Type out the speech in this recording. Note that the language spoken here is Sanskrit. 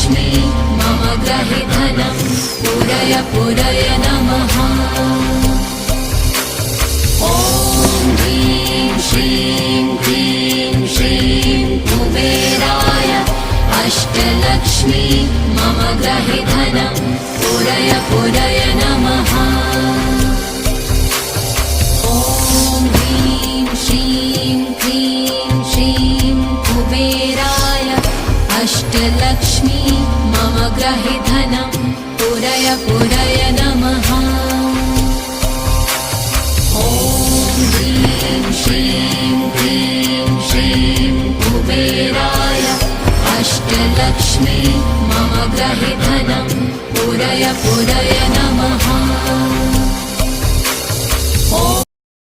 अष्टलक्ष्मी मम ग्रहे धनं पूरय पूरय नमः। ॐ ह्रीं श्रीं क्लीं श्रीं कुबेराय अष्टलक्ष्मी मम ग्रहे धनं पूरय पूरय नमः। ॐ ह्रीं श्रीं क्लीं श्रीं कुबेराय अष्टलक्ष्मी मम ग्रहे धनं पूरय पूरय नमः। ॐ ह्रीं श्रीं क्लीं श्रीं कुबेराय अष्टलक्ष्मी मम ग्रहे धनं पूरय पूरय नमः।